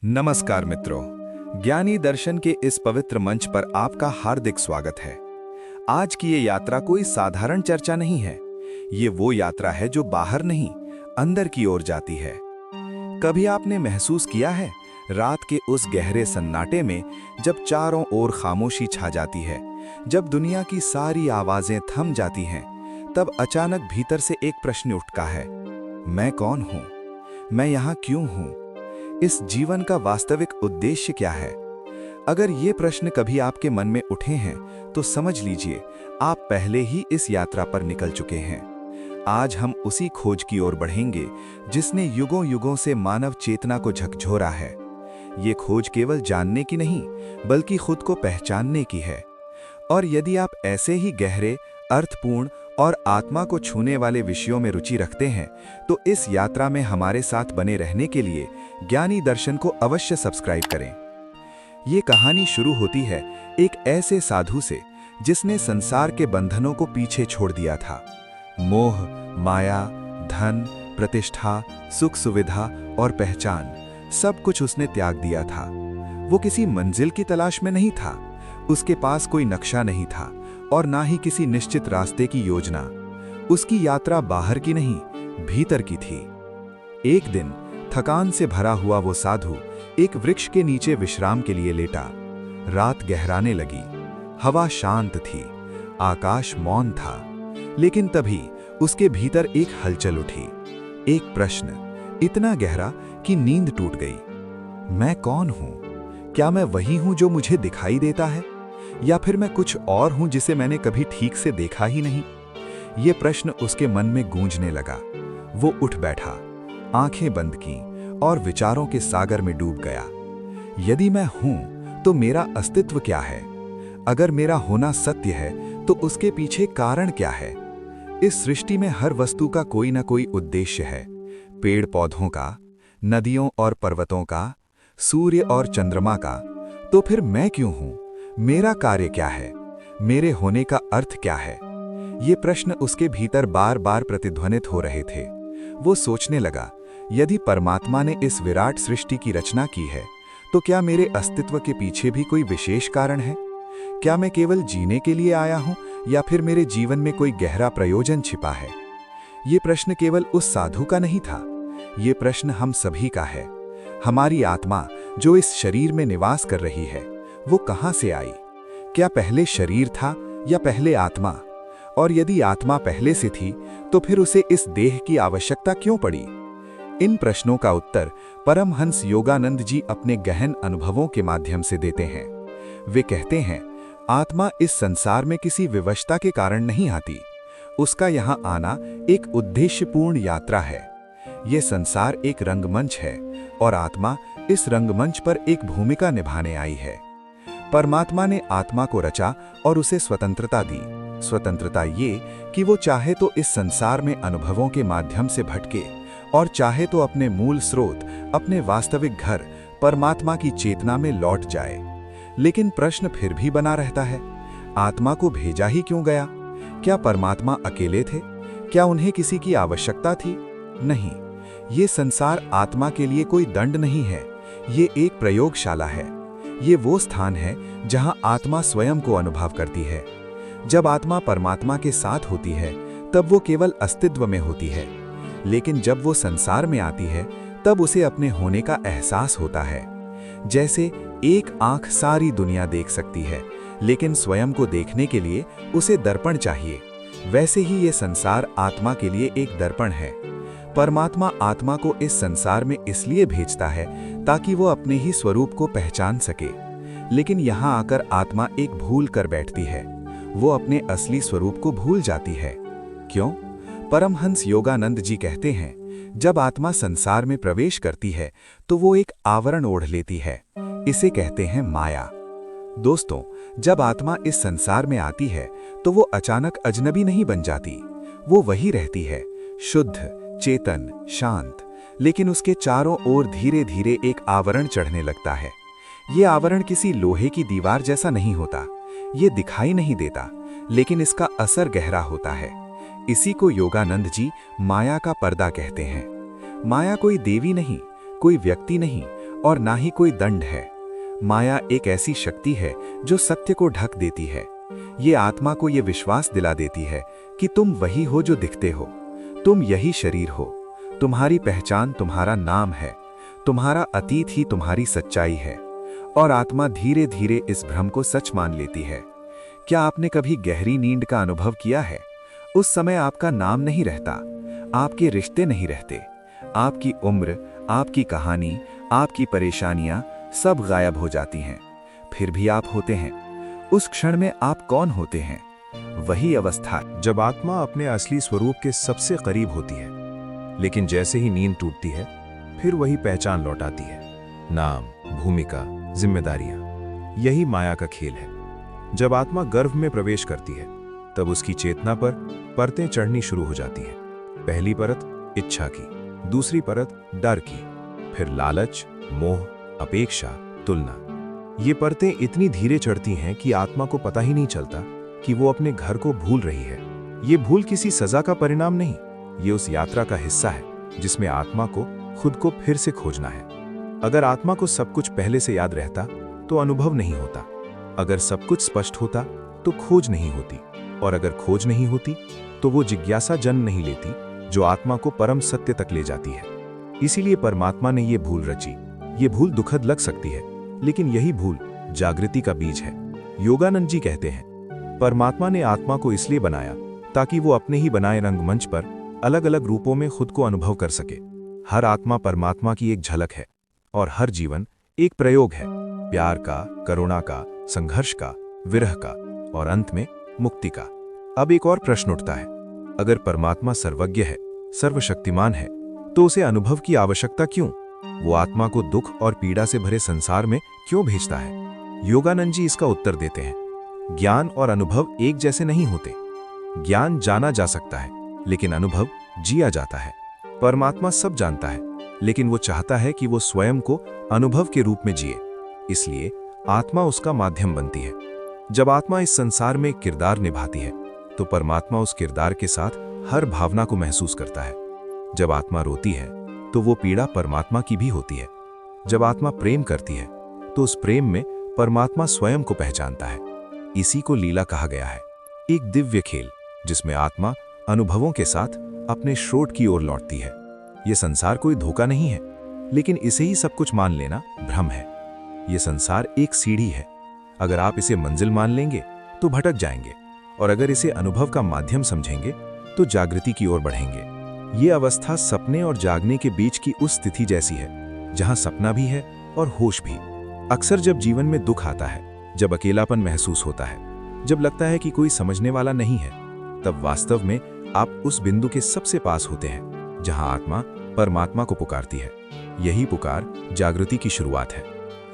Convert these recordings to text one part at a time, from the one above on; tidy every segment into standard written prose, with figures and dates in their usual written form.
नमस्कार मित्रों, ज्ञानी दर्शन के इस पवित्र मंच पर आपका हार्दिक स्वागत है। आज की ये यात्रा कोई साधारण चर्चा नहीं है। ये वो यात्रा है जो बाहर नहीं, अंदर की ओर जाती है। कभी आपने महसूस किया है, रात के उस गहरे सन्नाटे में जब चारों ओर खामोशी छा जाती है, जब दुनिया की सारी आवाजें थम जाती हैं, तब अचानक भीतर से एक प्रश्न उठता है, मैं कौन हूं? मैं यहाँ क्यों हूं? इस जीवन का वास्तविक उद्देश्य क्या है? अगर ये प्रश्न कभी आपके मन में उठे हैं, तो समझ लीजिए आप पहले ही इस यात्रा पर निकल चुके हैं। आज हम उसी खोज की ओर बढ़ेंगे जिसने युगों युगों से मानव चेतना को झकझोरा है। ये खोज केवल जानने की नहीं, बल्कि खुद को पहचानने की है। और यदि आप ऐसे ही गहरे, अर्थपूर्ण और आत्मा को छूने वाले विषयों में रुचि रखते हैं, तो इस यात्रा में हमारे साथ बने रहने के लिए ज्ञानी दर्शन को अवश्य सब्सक्राइब करें। ये कहानी शुरू होती है एक ऐसे साधु से जिसने संसार के बंधनों को पीछे छोड़ दिया था। मोह, माया, धन, प्रतिष्ठा, सुख सुविधा और पहचान, सब कुछ उसने त्याग दिया था। वो किसी मंजिल की तलाश में नहीं था। उसके पास कोई नक्शा नहीं था और ना ही किसी निश्चित रास्ते की योजना। उसकी यात्रा बाहर की नहीं, भीतर की थी। एक दिन थकान से भरा हुआ वो साधु एक वृक्ष के नीचे विश्राम के लिए लेटा। रात गहराने लगी, हवा शांत थी, आकाश मौन था। लेकिन तभी उसके भीतर एक हलचल उठी, एक प्रश्न इतना गहरा कि नींद टूट गई। मैं कौन हूं? क्या मैं वही हूं जो मुझे दिखाई देता है, या फिर मैं कुछ और हूं जिसे मैंने कभी ठीक से देखा ही नहीं? ये प्रश्न उसके मन में गूंजने लगा। वो उठ बैठा, आंखें बंद की और विचारों के सागर में डूब गया। यदि मैं हूं, तो मेरा अस्तित्व क्या है? अगर मेरा होना सत्य है, तो उसके पीछे कारण क्या है? इस सृष्टि में हर वस्तु का कोई ना कोई उद्देश्य है। पेड़ पौधों का, नदियों और पर्वतों का, सूर्य और चंद्रमा का। तो फिर मैं क्यों हूं? मेरा कार्य क्या है? मेरे होने का अर्थ क्या है? ये प्रश्न उसके भीतर बार बार प्रतिध्वनित हो रहे थे। वो सोचने लगा, यदि परमात्मा ने इस विराट सृष्टि की रचना की है, तो क्या मेरे अस्तित्व के पीछे भी कोई विशेष कारण है? क्या मैं केवल जीने के लिए आया हूं, या फिर मेरे जीवन में कोई गहरा प्रयोजन छिपा है? ये प्रश्न केवल उस साधु का नहीं था, ये प्रश्न हम सभी का है। हमारी आत्मा जो इस शरीर में निवास कर रही है, वो कहां से आई? क्या पहले शरीर था या पहले आत्मा? और यदि आत्मा पहले से थी, तो फिर उसे इस देह की आवश्यकता क्यों पड़ी? इन प्रश्नों का उत्तर परमहंस योगानंद जी अपने गहन अनुभवों के माध्यम से देते हैं। वे कहते हैं, आत्मा इस संसार में किसी विवशता के कारण नहीं आती। उसका यहां आना एक उद्देश्यपूर्ण यात्रा है। ये संसार एक रंगमंच है और आत्मा इस रंगमंच पर एक भूमिका निभाने आई है। परमात्मा ने आत्मा को रचा और उसे स्वतंत्रता दी। स्वतंत्रता ये कि वो चाहे तो इस संसार में अनुभवों के माध्यम से भटके, और चाहे तो अपने मूल स्रोत, अपने वास्तविक घर परमात्मा की चेतना में लौट जाए। लेकिन प्रश्न फिर भी बना रहता है, आत्मा को भेजा ही क्यों गया? क्या परमात्मा अकेले थे? क्या उन्हें किसी की आवश्यकता थी? नहीं, ये संसार आत्मा के लिए कोई दंड नहीं है। ये एक प्रयोगशाला है। ये वो स्थान है जहां आत्मा स्वयं को अनुभव करती है। जब आत्मा परमात्मा के साथ होती है, तब वो केवल अस्तित्व में होती है। लेकिन जब वो संसार में आती है, तब उसे अपने होने का एहसास होता है। जैसे एक आंख सारी दुनिया देख सकती है, लेकिन स्वयं को देखने के लिए उसे दर्पण चाहिए। वैसे ही ये संसार आत्मा के लिए एक दर्पण है। परमात्मा आत्मा को इस संसार में इसलिए भेजता है ताकि वो अपने ही स्वरूप को पहचान सके। लेकिन यहाँ आकर आत्मा एक भूल कर बैठती है। वो अपने असली स्वरूप को भूल जाती है। क्यों? परमहंस योगानंद जी कहते हैं, जब आत्मा संसार में प्रवेश करती है, तो वो एक आवरण ओढ़ लेती है। इसे कहते हैं माया। दोस्तों, जब आत्मा इस संसार में आती है, तो वो अचानक अजनबी नहीं बन जाती। वो वही रहती है, शुद्ध, चेतन, शांत। लेकिन उसके चारों ओर धीरे धीरे एक आवरण चढ़ने लगता है। ये आवरण किसी लोहे की दीवार जैसा नहीं होता। ये दिखाई नहीं देता, लेकिन इसका असर गहरा होता है। इसी को योगानंद जी माया का पर्दा कहते हैं। माया कोई देवी नहीं, कोई व्यक्ति नहीं, और ना ही कोई दंड है। माया एक ऐसी शक्ति है जो सत्य को ढक देती है। ये आत्मा को ये विश्वास दिला देती है कि तुम वही हो जो दिखते हो, तुम यही शरीर हो, तुम्हारी पहचान तुम्हारा नाम है, तुम्हारा अतीत ही तुम्हारी सच्चाई है। और आत्मा धीरे धीरे इस भ्रम को सच मान लेती है। क्या आपने कभी गहरी नींद का अनुभव किया है? उस समय आपका नाम नहीं रहता, आपके रिश्ते नहीं रहते, आपकी उम्र, आपकी कहानी, आपकी परेशानियां सब गायब हो जाती हैं। फिर भी आप होते हैं। उस क्षण में आप कौन होते हैं? वही अवस्था जब आत्मा अपने असली स्वरूप के सबसे करीब होती है। लेकिन जैसे ही नींद टूटती है, फिर वही पहचान लौट आती है। नाम, भूमिका, जिम्मेदारियां, यही माया का खेल है। जब आत्मा गर्भ में प्रवेश करती है, तब उसकी चेतना पर परतें चढ़नी शुरू हो जाती हैं। पहली परत इच्छा की, दूसरी परत डर की, फिर लालच, मोह, अपेक्षा, तुलना। ये परतें इतनी धीरे चढ़ती हैं कि आत्मा को पता ही नहीं चलता कि वो अपने घर को भूल रही है। ये भूल किसी सजा का परिणाम नहीं, ये उस यात्रा का हिस्सा है जिसमें आत्मा को खुद को फिर से खोजना है। अगर आत्मा को सब कुछ पहले से याद रहता तो अनुभव नहीं होता, अगर सब कुछ स्पष्ट होता तो खोज नहीं होती, और अगर खोज नहीं होती तो वो जिज्ञासा जन्म नहीं लेती जो आत्मा को परम सत्य तक ले जाती है। इसीलिए परमात्मा ने ये भूल रची। ये भूल दुखद लग सकती है, लेकिन यही भूल जागृति का बीज है। योगानंद जी कहते हैं, परमात्मा ने आत्मा को इसलिए बनाया ताकि वो अपने ही बनाए रंगमंच पर अलग अलग रूपों में खुद को अनुभव कर सके। हर आत्मा परमात्मा की एक झलक है, और हर जीवन एक प्रयोग है, प्यार का, करुणा का, संघर्ष का, विरह का, और अंत में मुक्ति का। अब एक और प्रश्न उठता है, अगर परमात्मा सर्वज्ञ है, सर्वशक्तिमान है, तो उसे अनुभव की आवश्यकता क्यों? वो आत्मा को दुख और पीड़ा से भरे संसार में क्यों भेजता है? योगानंद जी इसका उत्तर देते हैं, ज्ञान और अनुभव एक जैसे नहीं होते। ज्ञान जाना जा सकता है, लेकिन अनुभव जिया जाता है। परमात्मा सब जानता है, लेकिन वो चाहता है कि वो स्वयं को अनुभव के रूप में जिए। इसलिए आत्मा उसका माध्यम बनती है। जब आत्मा इस संसार में एक किरदार निभाती है, तो परमात्मा उस किरदार के साथ हर भावना को महसूस करता है। जब आत्मा रोती है, तो वो पीड़ा परमात्मा की भी होती है। जब आत्मा प्रेम करती है, तो उस प्रेम में परमात्मा स्वयं को पहचानता है। इसी को लीला कहा गया है, एक दिव्य खेल जिसमें आत्मा अनुभवों के साथ अपने स्रोत की ओर लौटती है। ये संसार कोई धोखा नहीं है, लेकिन इसे ही सब कुछ मान लेना भ्रम है। ये संसार एक सीढ़ी है, अगर आप इसे मंजिल मान लेंगे तो भटक जाएंगे, और अगर इसे अनुभव का माध्यम समझेंगे तो जागृति की ओर बढ़ेंगे। ये अवस्था सपने और जागने के बीच की उस स्थिति जैसी है जहां सपना भी है और होश भी। अक्सर जब जीवन में दुख आता है, जब अकेलापन महसूस होता है, जब लगता है कि कोई समझने वाला नहीं है, तब वास्तव में आप उस बिंदु के सबसे पास होते हैं जहां आत्मा परमात्मा को पुकारती है। यही पुकार जागृति की शुरुआत है।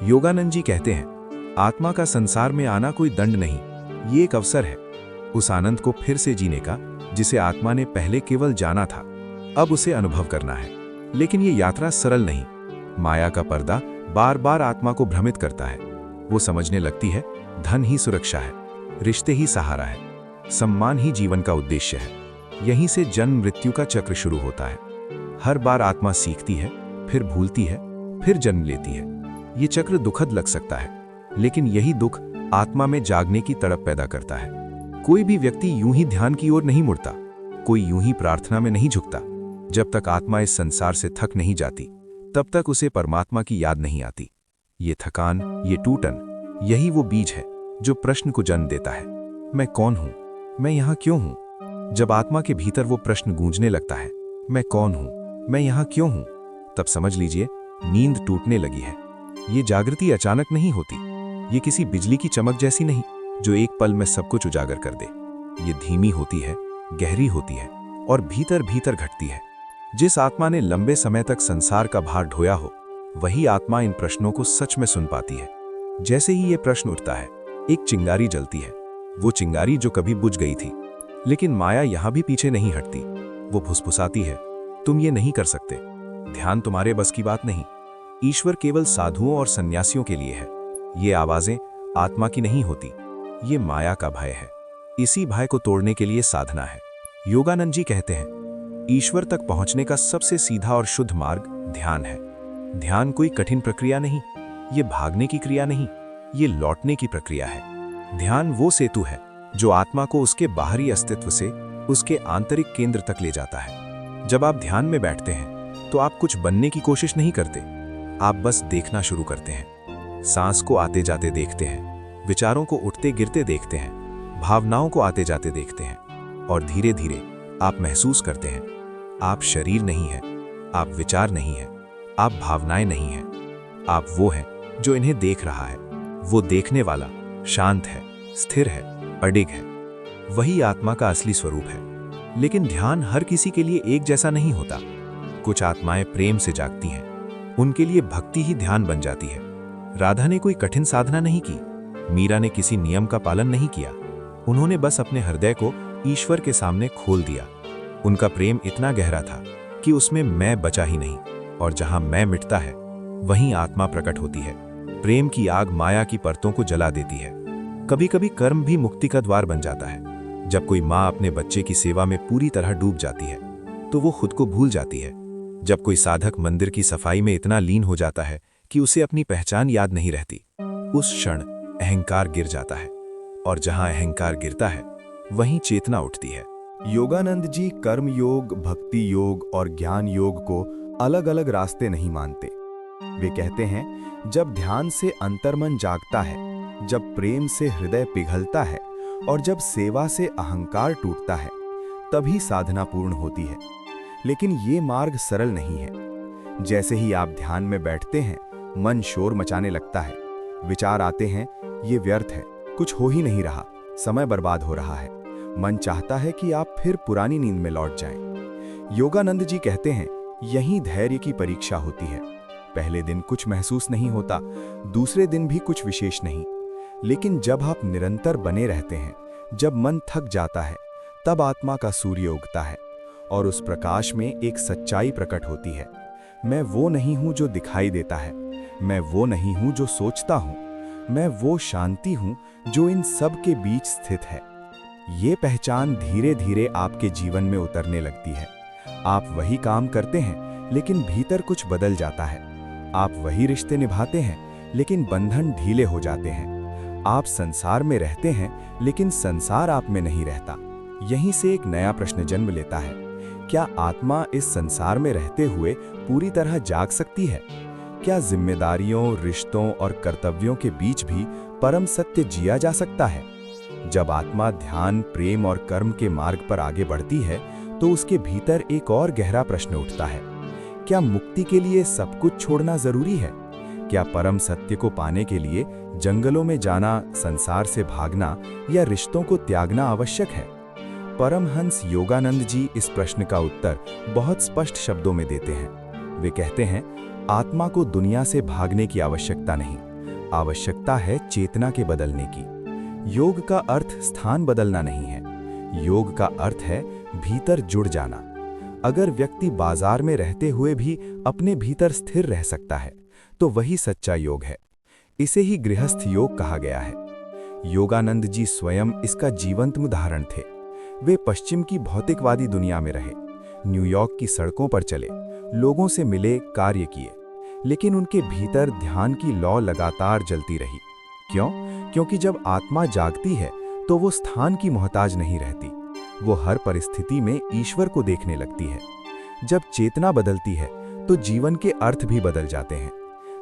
योगानंद जी कहते हैं, आत्मा का संसार में आना कोई दंड नहीं, ये एक अवसर है उस आनंद को फिर से जीने का जिसे आत्मा ने पहले केवल जाना था। अब उसे अनुभव करना है। लेकिन ये यात्रा सरल नहीं। माया का पर्दा बार बार आत्मा को भ्रमित करता है। वो समझने लगती है धन ही सुरक्षा है, रिश्ते ही सहारा है, सम्मान ही जीवन का उद्देश्य है। यहीं से जन्म मृत्यु का चक्र शुरू होता है। हर बार आत्मा सीखती है, फिर भूलती है, फिर जन्म लेती है। ये चक्र दुखद लग सकता है, लेकिन यही दुख आत्मा में जागने की तड़प पैदा करता है। कोई भी व्यक्ति यूं ही ध्यान की ओर नहीं मुड़ता, कोई यूं ही प्रार्थना में नहीं झुकता। जब तक आत्मा इस संसार से थक नहीं जाती, तब तक उसे परमात्मा की याद नहीं आती। ये थकान, ये टूटन, यही वो बीज है जो प्रश्न को जन्म देता है, मैं कौन हूं? मैं यहां क्यों हूं? जब आत्मा के भीतर वो प्रश्न गूंजने लगता है, मैं कौन हूं? मैं यहां क्यों हूं? तब समझ लीजिए नींद टूटने लगी है। ये जागृति अचानक नहीं होती, ये किसी बिजली की चमक जैसी नहीं जो एक पल में सब कुछ उजागर कर दे। ये धीमी होती है, गहरी होती है, और भीतर भीतर घटती है। जिस आत्मा ने लंबे समय तक संसार का भार ढोया हो, वही आत्मा इन प्रश्नों को सच में सुन पाती है। जैसे ही ये प्रश्न उठता है, एक चिंगारी जलती है। वो चिंगारी जो कभी बुझ गई थी, लेकिन माया यहां भी पीछे नहीं हटती। वो फुसफुसाती है, तुम ये नहीं कर सकते, ध्यान तुम्हारे बस की बात नहीं, ईश्वर केवल साधुओं और सन्यासियों के लिए है। ये आवाजें आत्मा की नहीं होती, ये माया का भय है। इसी भय को तोड़ने के लिए साधना है। योगानंद जी कहते हैं, ईश्वर तक पहुंचने का सबसे सीधा और शुद्ध मार्ग ध्यान है। ध्यान कोई कठिन प्रक्रिया नहीं, ये भागने की क्रिया नहीं, ये लौटने की प्रक्रिया है। ध्यान वो सेतु है जो आत्मा को उसके बाहरी अस्तित्व से उसके आंतरिक केंद्र तक ले जाता है। जब आप ध्यान में बैठते हैं तो आप कुछ बनने की कोशिश नहीं करते, आप बस देखना शुरू करते हैं। सांस को आते जाते देखते हैं, विचारों को उठते गिरते देखते हैं, भावनाओं को आते जाते देखते हैं, और धीरे धीरे आप महसूस करते हैं आप शरीर नहीं हैं, आप विचार नहीं हैं, आप भावनाएं नहीं हैं, आप वो हैं जो इन्हें देख रहा है। वो देखने वाला शांत है, स्थिर है, अडिग है। वही आत्मा का असली स्वरूप है। लेकिन ध्यान हर किसी के लिए एक जैसा नहीं होता। कुछ आत्माएं प्रेम से जागती हैं, उनके लिए भक्ति ही ध्यान बन जाती है। राधा ने कोई कठिन साधना नहीं की, मीरा ने किसी नियम का पालन नहीं किया। उन्होंने बस अपने हृदय को ईश्वर के सामने खोल दिया। उनका प्रेम इतना गहरा था कि उसमें मैं बचा ही नहीं, और जहां मैं मिटता है वहीं आत्मा प्रकट होती है। प्रेम की आग माया की परतों को जला देती है। कभी कभी कर्म भी मुक्ति का द्वार बन जाता है। जब कोई माँ अपने बच्चे की सेवा में पूरी तरह डूब जाती है तो वो खुद को भूल जाती है। जब कोई साधक मंदिर की सफाई में इतना लीन हो जाता है कि उसे अपनी पहचान याद नहीं रहती, उस क्षण अहंकार गिर जाता है, और जहां अहंकार गिरता है वहीं चेतना उठती है। योगानंद जी कर्म योग, भक्ति योग और ज्ञान योग को अलग अलग रास्ते नहीं मानते। वे कहते हैं जब ध्यान से अंतर्मन जागता है, जब प्रेम से हृदय पिघलता है और जब सेवा से अहंकार टूटता है, तभी साधना पूर्ण होती है। लेकिन ये मार्ग सरल नहीं है। जैसे ही आप ध्यान में बैठते हैं, मन शोर मचाने लगता है, विचार आते हैं ये व्यर्थ है, कुछ हो ही नहीं रहा, समय बर्बाद हो रहा है। मन चाहता है कि आप फिर पुरानी नींद में लौट जाएं। योगानंद जी कहते हैं यही धैर्य की परीक्षा होती है। पहले दिन कुछ महसूस नहीं होता, दूसरे दिन भी कुछ विशेष नहीं, लेकिन जब आप निरंतर बने रहते हैं, जब मन थक जाता है, तब आत्मा का सूर्य उगता है और उस प्रकाश में एक सच्चाई प्रकट होती है। मैं वो नहीं हूं जो दिखाई देता है, मैं वो नहीं हूं जो सोचता हूं, मैं वो शांति हूं जो इन सब के बीच स्थित है। ये पहचान धीरे धीरे आपके जीवन में उतरने लगती है। आप वही काम करते हैं लेकिन भीतर कुछ बदल जाता है। आप वही रिश्ते निभाते हैं लेकिन बंधन ढीले हो जाते हैं। आप संसार में रहते हैं लेकिन संसार आप में नहीं रहता। यहीं से एक नया प्रश्न जन्म लेता है, क्या आत्मा इस संसार में रहते हुए पूरी तरह जाग सकती है? क्या जिम्मेदारियों, रिश्तों और कर्तव्यों के बीच भी परम सत्य जिया जा सकता है? जब आत्मा ध्यान, प्रेम और कर्म के मार्ग पर आगे बढ़ती है तो उसके भीतर एक और गहरा प्रश्न उठता है, क्या मुक्ति के लिए सब कुछ छोड़ना जरूरी है? क्या परम सत्य को पाने के लिए जंगलों में जाना, संसार से भागना या रिश्तों को त्यागना आवश्यक है? परमहंस योगानंद जी इस प्रश्न का उत्तर बहुत स्पष्ट शब्दों में देते हैं। वे कहते हैं, आत्मा को दुनिया से भागने की आवश्यकता नहीं, आवश्यकता है चेतना के बदलने की। योग का अर्थ स्थान बदलना नहीं है, योग का अर्थ है भीतर जुड़ जाना। अगर व्यक्ति बाजार में रहते हुए भी अपने भीतर स्थिर रह सकता है तो वही सच्चा योग है। इसे ही गृहस्थ योग कहा गया है। योगानंद जी स्वयं इसका जीवंत उदाहरण थे। वे पश्चिम की भौतिकवादी दुनिया में रहे, न्यूयॉर्क की सड़कों पर चले, लोगों से मिले, कार्य किए, लेकिन उनके भीतर ध्यान की लौ लगातार जलती रही। क्यों? क्योंकि जब आत्मा जागती है तो वो स्थान की मोहताज नहीं रहती, वो हर परिस्थिति में ईश्वर को देखने लगती है। जब चेतना बदलती है तो जीवन के अर्थ भी बदल जाते हैं।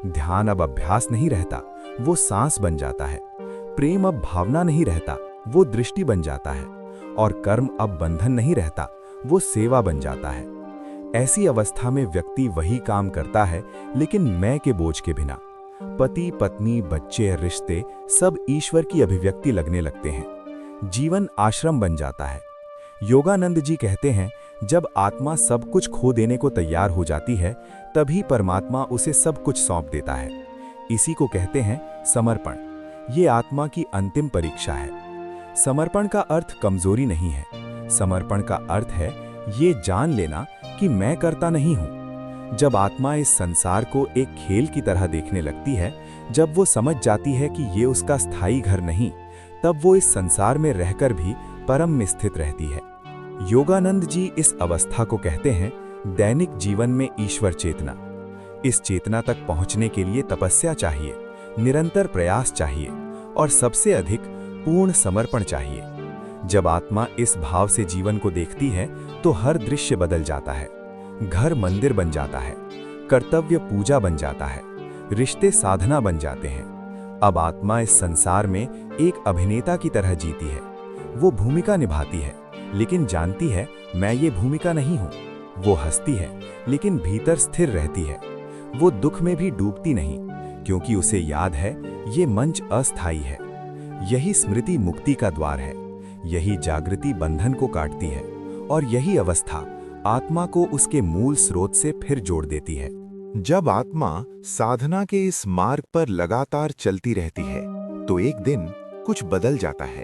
ध्यान अब अभ्यास नहीं रहता, वो सांस बन जाता है। प्रेम अब भावना नहीं रहता, वो दृष्टि बन जाता है। और कर्म अब बंधन नहीं रहता, वो सेवा बन जाता है। ऐसी अवस्था में व्यक्ति वही काम करता है लेकिन मैं के बोझ के बिना। पति, पत्नी, बच्चे, रिश्ते सब ईश्वर की अभिव्यक्ति लगने लगते हैं। जीवन आश्रम बन जाता है। योगानंद जी कहते हैं, जब आत्मा सब कुछ खो देने को तैयार हो जाती है तभी परमात्मा उसे सब कुछ सौंप देता है। इसी को कहते हैं समर्पण। ये आत्मा की अंतिम परीक्षा है। समर्पण का अर्थ कमजोरी नहीं है, समर्पण का अर्थ है ये जान लेना कि मैं करता नहीं हूं। जब आत्मा इस संसार को एक खेल की तरह देखने लगती है, जब वो समझ जाती है कि ये उसका स्थायी घर नहीं, तब वो इस संसार में रहकर भी परम में स्थित रहती है। योगानंद जी इस अवस्था को कहते हैं दैनिक जीवन में ईश्वर चेतना। इस चेतना तक पहुंचने के लिए तपस्या चाहिए, निरंतर प्रयास चाहिए और सबसे अधिक पूर्ण समर्पण चाहिए। जब आत्मा इस भाव से जीवन को देखती है तो हर दृश्य बदल जाता है। घर मंदिर बन जाता है, कर्तव्य पूजा बन जाता है, रिश्ते साधना बन जाते हैं। अब आत्मा इस संसार में एक अभिनेता की तरह जीती है। वो भूमिका निभाती है, लेकिन जानती है मैं ये भूमिका नहीं हूँ। वो हंसती है, लेकिन भीतर स्थिर रहती है। वो दुख में भी डूबती नहीं, क्योंकि उसे याद है ये मंच अस्थायी है। यही स्मृति मुक्ति का द्वार है, यही जागृति बंधन को काटती है और यही अवस्था आत्मा को उसके मूल स्रोत से फिर जोड़ देती है। जब आत्मा साधना के इस मार्ग पर लगातार चलती रहती है तो एक दिन कुछ बदल जाता है।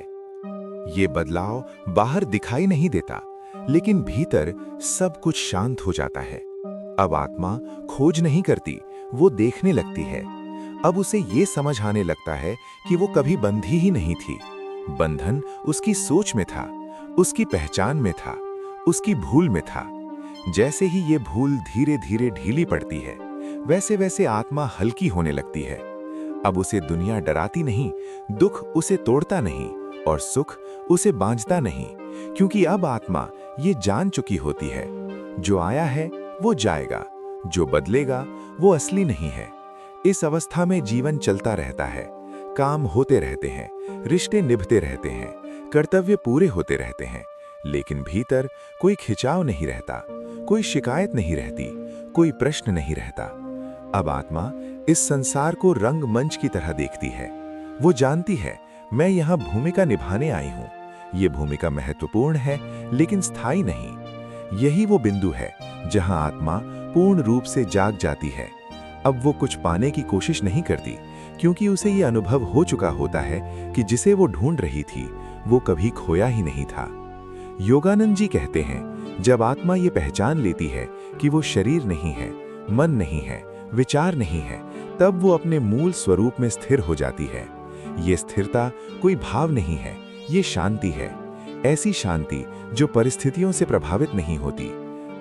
ये बदलाव बाहर दिखाई नहीं देता, लेकिन भीतर सब कुछ शांत हो जाता है। अब आत्मा खोज नहीं करती, वो देखने लगती है। अब उसे ये समझ आने लगता है कि वो कभी बंधी ही नहीं थी। बंधन उसकी सोच में था, उसकी पहचान में था, उसकी भूल में था। जैसे ही ये भूल धीरे धीरे ढीली पड़ती है, वैसे वैसे आत्मा हल्की होने लगती है। अब उसे दुनिया डराती नहीं, दुख उसे तोड़ता नहीं और सुख उसे बांझता नहीं, क्योंकि अब आत्मा ये जान चुकी होती है, जो आया है वो जाएगा, जो बदलेगा वो असली नहीं है। इस अवस्था में जीवन चलता रहता है, काम होते रहते हैं, रिश्ते निभते रहते हैं, कर्तव्य पूरे होते रहते हैं, लेकिन भीतर कोई खिंचाव नहीं रहता, कोई शिकायत नहीं रहती, कोई प्रश्न नहीं रहता। अब आत्मा इस संसार को रंगमंच की तरह देखती है। वो जानती है मैं यहाँ भूमिका निभाने आई हूँ। ये भूमिका महत्वपूर्ण है, लेकिन स्थायी नहीं। यही वो बिंदु है जहाँ आत्मा पूर्ण रूप से जाग जाती है। अब वो कुछ पाने की कोशिश नहीं करती, क्योंकि उसे ये अनुभव हो चुका होता है कि जिसे वो ढूंढ रही थी वो कभी खोया ही नहीं था। योगानंद जी कहते हैं, जब आत्मा ये पहचान लेती है कि वो शरीर नहीं है, मन नहीं है, विचार नहीं है, तब वो अपने मूल स्वरूप में स्थिर हो जाती है। ये स्थिरता कोई भाव नहीं है, ये शांति है। ऐसी शांति जो परिस्थितियों से प्रभावित नहीं होती।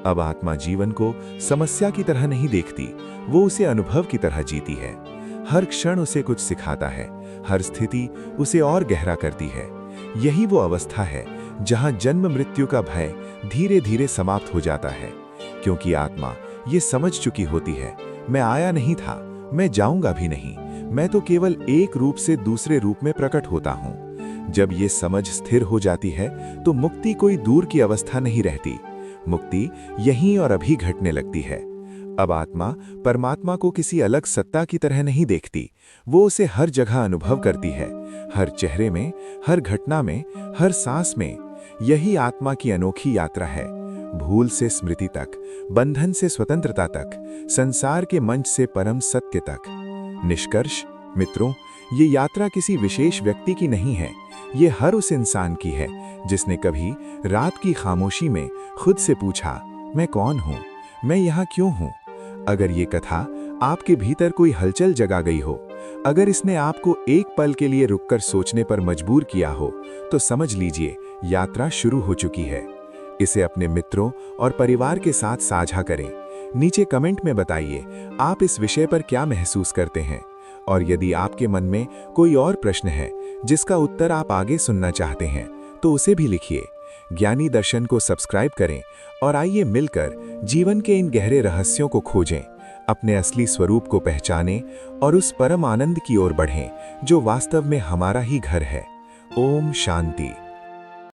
अब आत्मा जीवन को समस्या की तरह नहीं देखती, वो उसे अनुभव की तरह जीती है। हर क्षण उसे कुछ सिखाता है, हर स्थिति उसे और गहरा करती है। यही वो अवस्था है जहां जन्म मृत्यु का भय धीरे धीरे समाप्त हो जाता है, क्योंकि आत्मा ये समझ चुकी होती है मैं आया नहीं था, मैं जाऊंगा भी नहीं, मैं तो केवल एक रूप से दूसरे रूप में प्रकट होता हूं। जब ये समझ स्थिर हो जाती है तो मुक्ति कोई दूर की अवस्था नहीं रहती, मुक्ति यहीं और अभी घटने लगती है। अब आत्मा परमात्मा को किसी अलग सत्ता की तरह नहीं देखती, वो उसे हर जगह अनुभव करती है, हर चेहरे में, हर घटना में, हर सांस में। यही आत्मा की अनोखी यात्रा है, भूल से स्मृति तक, बंधन से स्वतंत्रता तक, संसार के मंच से परम सत्य तक। निष्कर्ष मित्रों, ये यात्रा किसी विशेष व्यक्ति की नहीं है, ये हर उस इंसान की है जिसने कभी रात की खामोशी में खुद से पूछा, मैं कौन हूँ, मैं यहाँ क्यों हूँ। अगर ये कथा आपके भीतर कोई हलचल जगा गई हो, अगर इसने आपको एक पल के लिए रुककर सोचने पर मजबूर किया हो, तो समझ लीजिए यात्रा शुरू हो चुकी है। इसे अपने मित्रों और परिवार के साथ साझा करें। नीचे कमेंट में बताइए आप इस विषय पर क्या महसूस करते हैं, और यदि आपके मन में कोई और प्रश्न है जिसका उत्तर आप आगे सुनना चाहते हैं तो उसे भी लिखिए। ज्ञानी दर्शन को सब्सक्राइब करें और आइए मिलकर जीवन के इन गहरे रहस्यों को खोजें, अपने असली स्वरूप को पहचानें और उस परम आनंद की ओर बढ़ें जो वास्तव में हमारा ही घर है। ओम शांति।